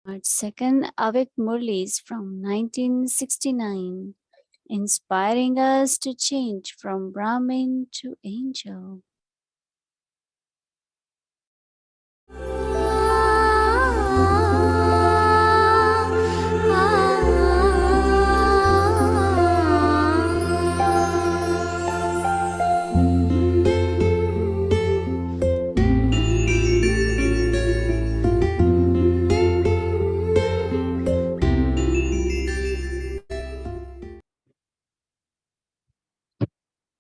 Our second Avyakt Murlis from 1969, inspiring us to change from Brahmin to angel.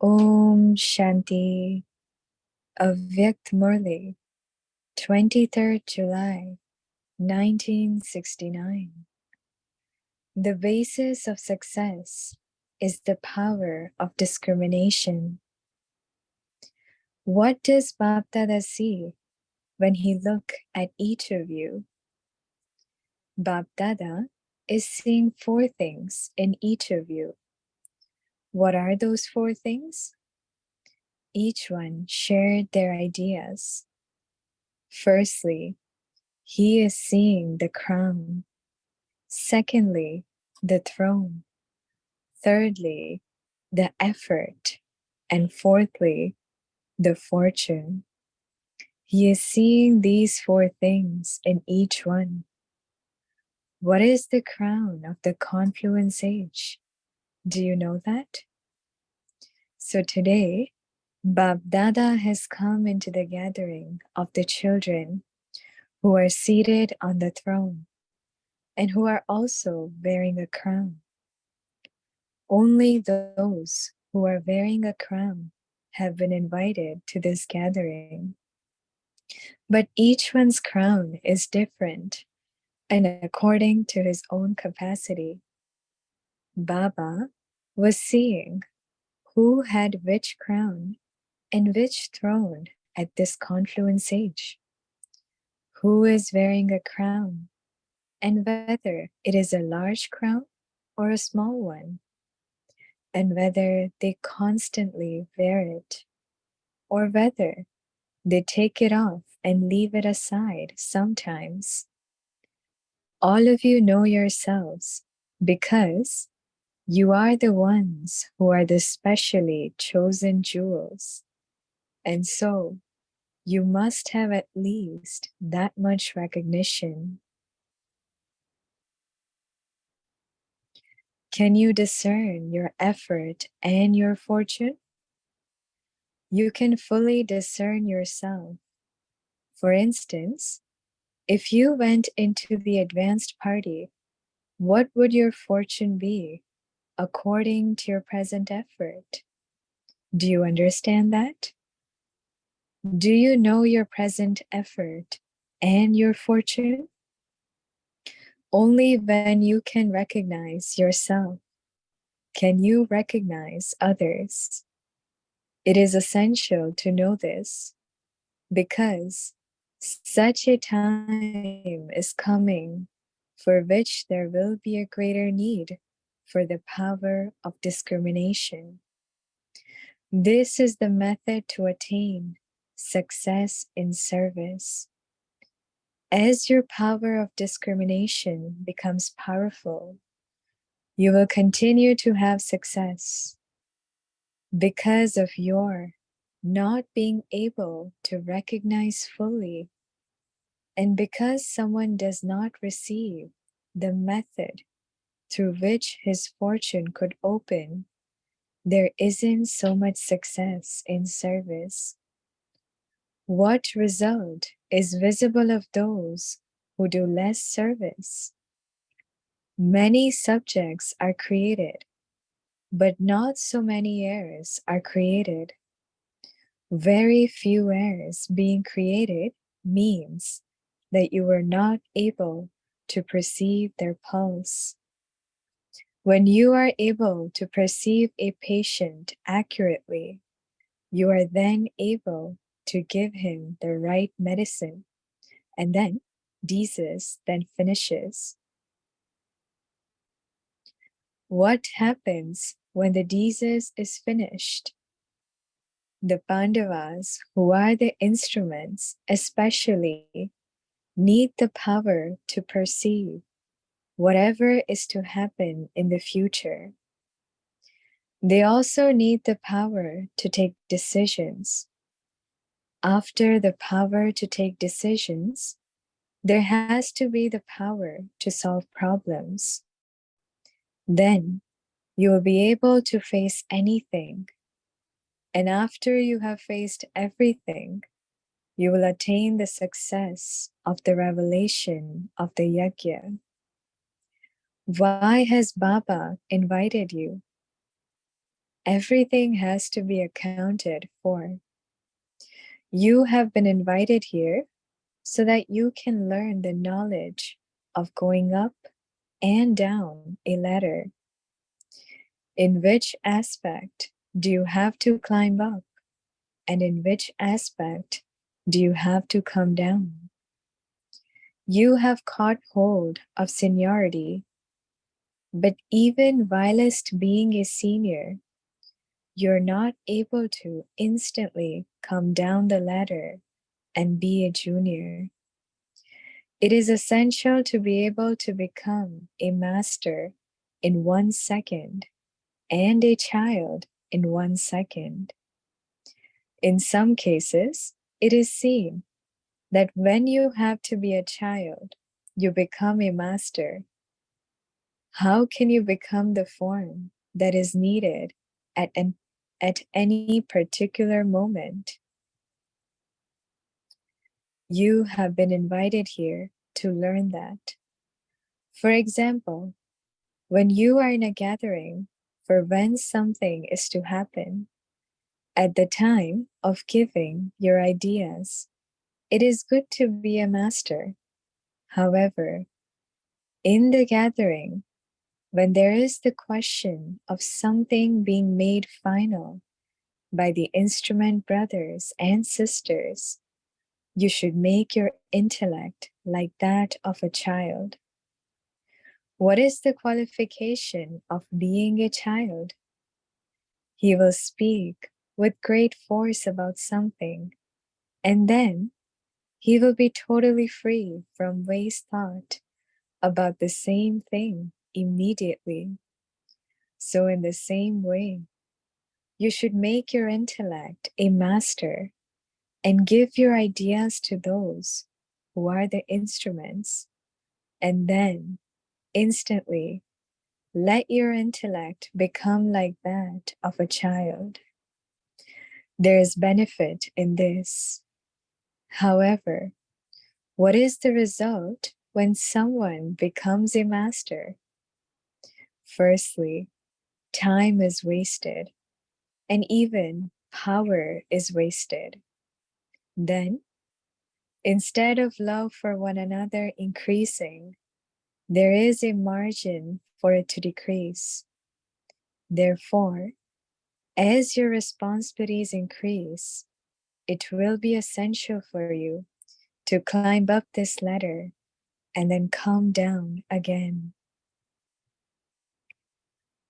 Om Shanti. Avyakt Murli, 23rd July, 1969. The basis of success is the power of discrimination. What does Bapdada see when he look at each of you? Bapdada is seeing four things in each of you. What are those four things? Each one shared their ideas. Firstly, he is seeing the crown. Secondly, the throne. Thirdly, the effort. And fourthly, the fortune. He is seeing these four things in each one. What is the crown of the confluence age? Do you know that? So today, Bab Dada has come into the gathering of the children who are seated on the throne and who are also wearing a crown. Only those who are wearing a crown have been invited to this gathering. But each one's crown is different and according to his own capacity. Baba was seeing who had which crown and which throne at this confluence age. Who is wearing a crown and whether it is a large crown or a small one, and whether they constantly wear it, or whether they take it off and leave it aside sometimes. All of you know yourselves because you are the ones who are the specially chosen jewels. And so you must have at least that much recognition. Can you discern your effort and your fortune? You can fully discern yourself. For instance, if you went into the advanced party, what would your fortune be according to your present effort? Do you understand that? Do you know your present effort and your fortune? Only when you can recognize yourself can you recognize others. It is essential to know this because such a time is coming for which there will be a greater need for the power of discrimination. This is the method to attain success in service. As your power of discrimination becomes powerful, you will continue to have success because of your not being able to recognize fully, and because someone does not receive the method through which his fortune could open, there isn't so much success in service. What result is visible of those who do less service? Many subjects are created, but not so many heirs are created. Very few heirs being created means that you were not able to perceive their pulse. When you are able to perceive a patient accurately, you are then able to give him the right medicine, and then disease then finishes. What happens when the disease is finished? The Pandavas, who are the instruments, especially need the power to perceive whatever is to happen in the future. They also need the power to take decisions. After the power to take decisions, there has to be the power to solve problems. Then you will be able to face anything. And after you have faced everything, you will attain the success of the revelation of the yajna. Why has Baba invited you? Everything has to be accounted for. You have been invited here so that you can learn the knowledge of going up and down a ladder. In which aspect do you have to climb up? And in which aspect do you have to come down? You have caught hold of seniority, but even whilst being a senior, you're not able to instantly come down the ladder and be a junior. It is essential to be able to become a master in 1 second and a child in 1 second. In some cases, it is seen that when you have to be a child, you become a master. How can you become the form that is needed at any particular moment? You have been invited here to learn that. For example, when you are in a gathering for when something is to happen, at the time of giving your ideas, it is good to be a master. However, in the gathering, when there is the question of something being made final by the instrument brothers and sisters, you should make your intellect like that of a child. What is the qualification of being a child? He will speak with great force about something, and then he will be totally free from waste thought about the same thing immediately. So in the same way, you should make your intellect a master and give your ideas to those who are the instruments, and then instantly let your intellect become like that of a child. There is benefit in this. However, what is the result when someone becomes a master? Firstly, time is wasted, and even power is wasted. Then, instead of love for one another increasing, there is a margin for it to decrease. Therefore, as your responsibilities increase, it will be essential for you to climb up this ladder and then come down again.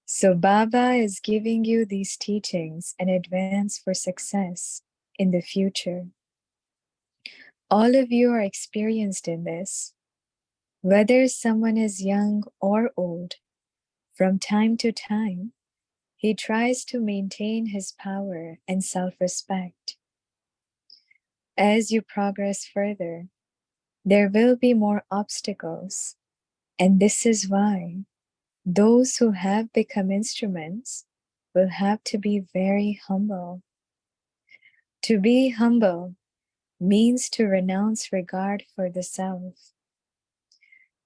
So Baba is giving you these teachings in advance for success in the future. All of you are experienced in this. Whether someone is young or old, from time to time, he tries to maintain his power and self-respect. As you progress further, there will be more obstacles, and this is why those who have become instruments will have to be very humble. To be humble means to renounce regard for the self.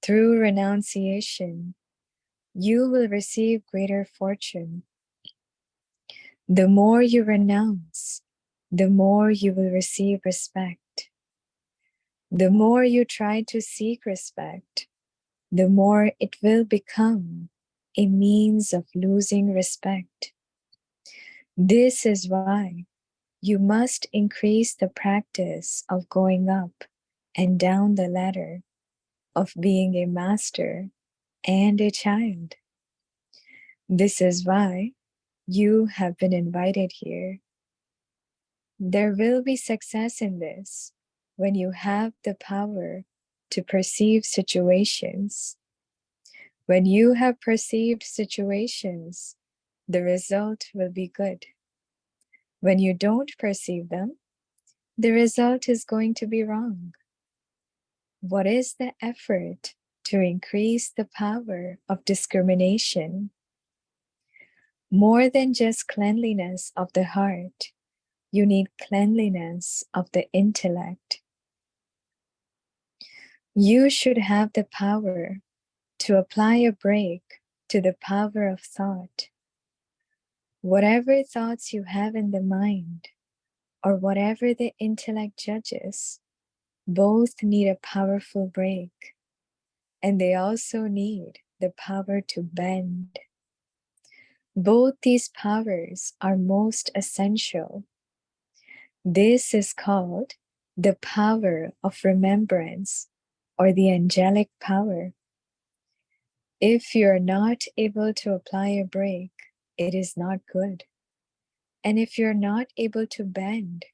Through renunciation, you will receive greater fortune. The more you renounce, the more you will receive respect. The more you try to seek respect, the more it will become a means of losing respect. This is why you must increase the practice of going up and down the ladder, of being a master and a child. This is why you have been invited here. There will be success in this when you have the power to perceive situations. When you have perceived situations, the result will be good. When you don't perceive them, the result is going to be wrong. What is the effort to increase the power of discrimination? More than just cleanliness of the heart, you need cleanliness of the intellect. You should have the power to apply a brake to the power of thought. Whatever thoughts you have in the mind, or whatever the intellect judges, both need a powerful brake, and they also need the power to bend. Both these powers are most essential. This is called the power of remembrance, or the angelic power. If you're not able to apply a brake, it is not good. And if you're not able to bend,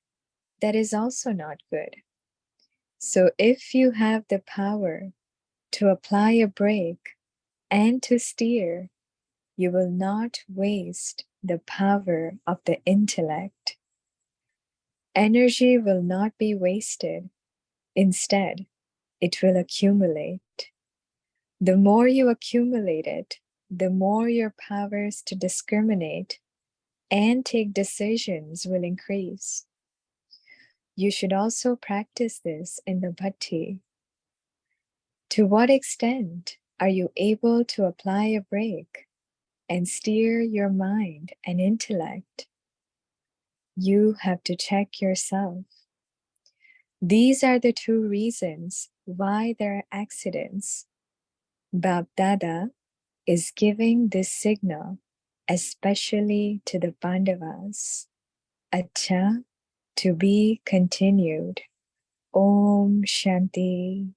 that is also not good. So if you have the power to apply a brake and to steer, you will not waste the power of the intellect. Energy will not be wasted. Instead, it will accumulate. The more you accumulate it, the more your powers to discriminate and take decisions will increase. You should also practice this in the bhakti. To what extent are you able to apply a brake and steer your mind and intellect? You have to check yourself. These are the two reasons why there are accidents. Bab Dada is giving this signal especially to the Pandavas. Acha, to be continued. Om Shanti.